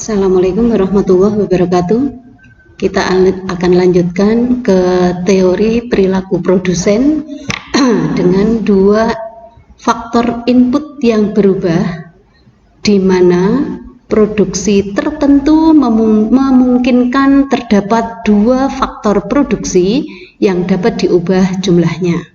Assalamualaikum warahmatullahi wabarakatuh. Kita akan lanjutkan ke teori perilaku produsen dengan dua faktor input yang berubah, di mana produksi tertentu memungkinkan terdapat dua faktor produksi yang dapat diubah jumlahnya.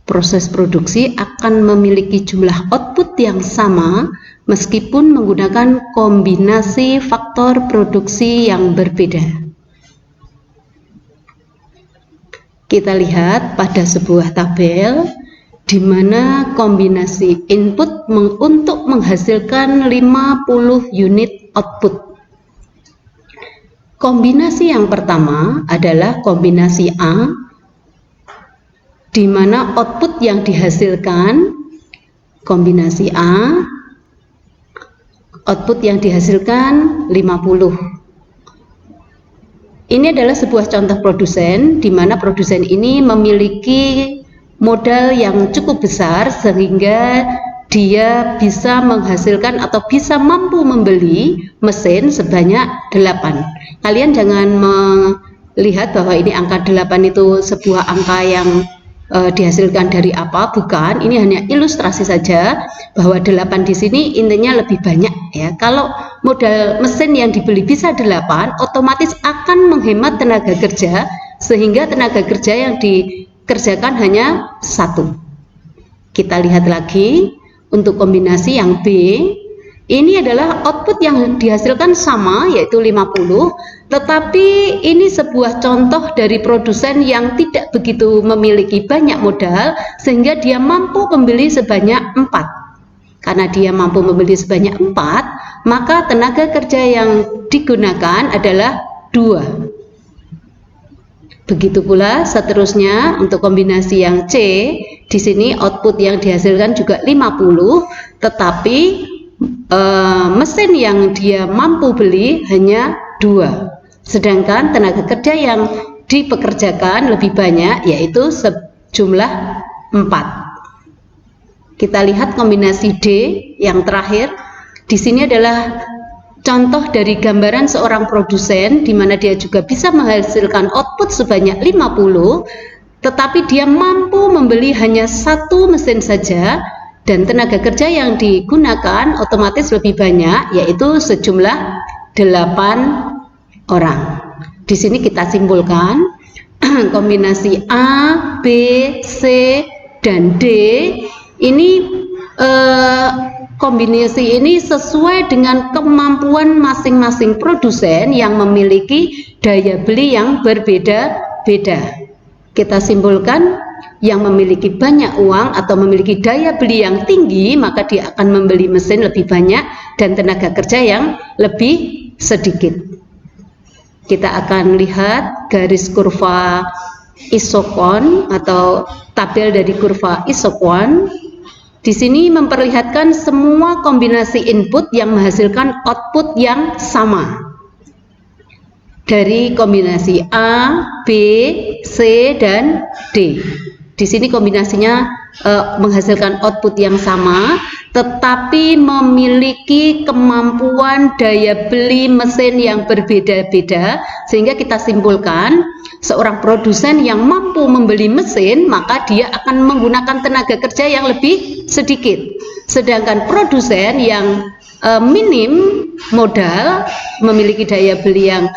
Proses produksi akan memiliki jumlah output yang sama meskipun menggunakan kombinasi faktor produksi yang berbeda. Kita lihat pada sebuah tabel di mana kombinasi input untuk menghasilkan 50 unit output. Kombinasi yang pertama adalah kombinasi A, di mana output yang dihasilkan kombinasi A, output yang dihasilkan 50. Ini adalah sebuah contoh produsen, di mana produsen ini memiliki modal yang cukup besar sehingga dia bisa menghasilkan atau bisa mampu membeli mesin sebanyak 8. Kalian jangan melihat bahwa ini angka 8 itu sebuah angka yang dihasilkan dari apa, bukan. Ini hanya ilustrasi saja bahwa 8 di sini intinya lebih banyak ya. Kalau modal mesin yang dibeli bisa 8, otomatis akan menghemat tenaga kerja sehingga tenaga kerja yang dikerjakan hanya 1. Kita lihat lagi untuk kombinasi yang B. Ini adalah output yang dihasilkan sama, yaitu 50, tetapi ini sebuah contoh dari produsen yang tidak begitu memiliki banyak modal sehingga dia mampu membeli sebanyak 4. Karena dia mampu membeli sebanyak 4, maka tenaga kerja yang digunakan adalah 2. Begitu pula seterusnya untuk kombinasi yang C, di sini output yang dihasilkan juga 50, tetapi mesin yang dia mampu beli hanya 2, sedangkan tenaga kerja yang dipekerjakan lebih banyak, yaitu sejumlah 4. Kita lihat kombinasi D yang terakhir. Di sini adalah contoh dari gambaran seorang produsen di mana dia juga bisa menghasilkan output sebanyak 50, tetapi dia mampu membeli hanya 1 mesin saja, dan tenaga kerja yang digunakan otomatis lebih banyak, yaitu sejumlah 8 orang. Di sini kita simpulkan kombinasi A, B, C, dan D ini kombinasi ini sesuai dengan kemampuan masing-masing produsen yang memiliki daya beli yang berbeda-beda. Kita simpulkan, yang memiliki banyak uang atau memiliki daya beli yang tinggi, maka dia akan membeli mesin lebih banyak dan tenaga kerja yang lebih sedikit. Kita akan lihat garis kurva isokon atau tabel dari kurva isokon. Di sini memperlihatkan semua kombinasi input yang menghasilkan output yang sama. Dari kombinasi A, B, C, dan D. Di sini kombinasinya menghasilkan output yang sama, tetapi memiliki kemampuan daya beli mesin yang berbeda-beda, sehingga kita simpulkan seorang produsen yang mampu membeli mesin, maka dia akan menggunakan tenaga kerja yang lebih sedikit. Sedangkan produsen yang minim modal, memiliki daya beli yang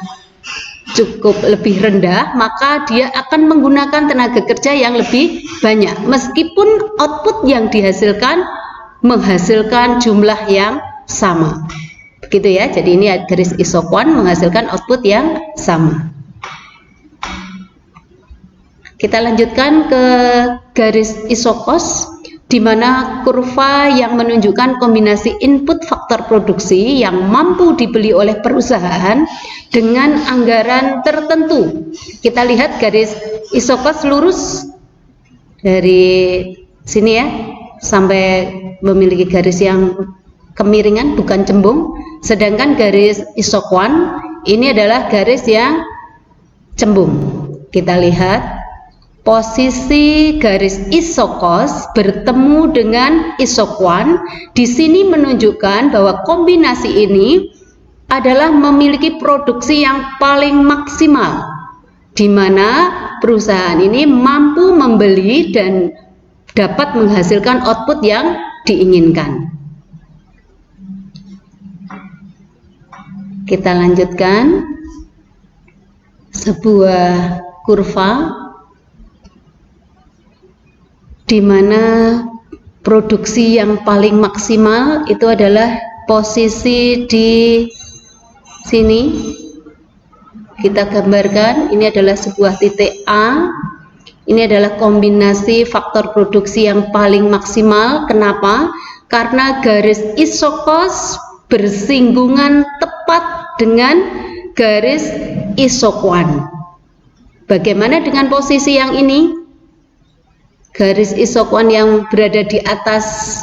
cukup lebih rendah, maka dia akan menggunakan tenaga kerja yang lebih banyak meskipun output yang dihasilkan menghasilkan jumlah yang sama. Begitu ya. Jadi ini garis isokon menghasilkan output yang sama. Kita lanjutkan ke garis isokos, di mana kurva yang menunjukkan kombinasi input faktor produksi yang mampu dibeli oleh perusahaan dengan anggaran tertentu. Kita lihat garis isokos lurus dari sini ya, sampai memiliki garis yang kemiringan bukan cembung, sedangkan garis isokwan ini adalah garis yang cembung. Kita lihat posisi garis isokos bertemu dengan isokwan. Di sini menunjukkan bahwa kombinasi ini adalah memiliki produksi yang paling maksimal, di mana perusahaan ini mampu membeli dan dapat menghasilkan output yang diinginkan. Kita lanjutkan sebuah kurva di mana produksi yang paling maksimal itu adalah posisi di sini. Kita gambarkan, ini adalah sebuah titik A. Ini adalah kombinasi faktor produksi yang paling maksimal. Kenapa? Karena garis isokos bersinggungan tepat dengan garis isokuan. Bagaimana dengan posisi yang ini? Garis isokuan yang berada di atas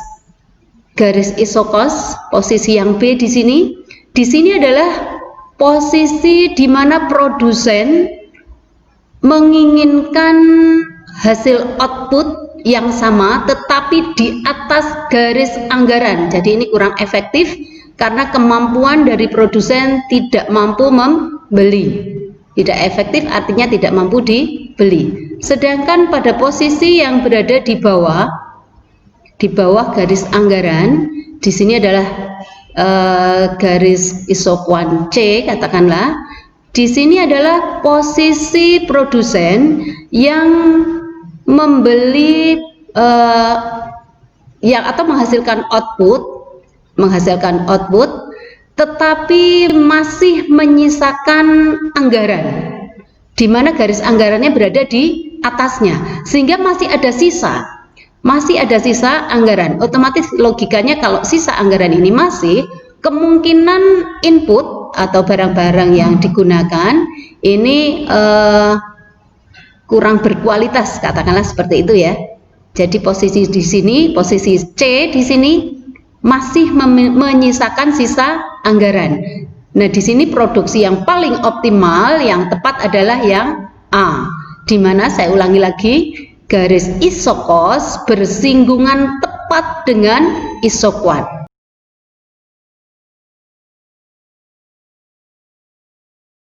garis isokos, posisi yang B di sini. Di sini adalah posisi di mana produsen menginginkan hasil output yang sama tetapi di atas garis anggaran. Jadi ini kurang efektif karena kemampuan dari produsen tidak mampu membeli. Tidak efektif artinya tidak mampu dibeli. Sedangkan pada posisi yang berada di bawah garis anggaran, di sini adalah garis isokuan C katakanlah. Di sini adalah posisi produsen yang membeli atau menghasilkan output, tetapi masih menyisakan anggaran, di mana garis anggarannya berada di atasnya, sehingga masih ada sisa anggaran. Otomatis logikanya kalau sisa anggaran ini masih, kemungkinan input atau barang-barang yang digunakan ini kurang berkualitas, katakanlah seperti itu ya. Jadi posisi di sini, posisi C di sini masih menyisakan sisa anggaran. Nah, di sini produksi yang paling optimal, yang tepat adalah yang A, di mana saya ulangi lagi, garis isokos bersinggungan tepat dengan isokuan.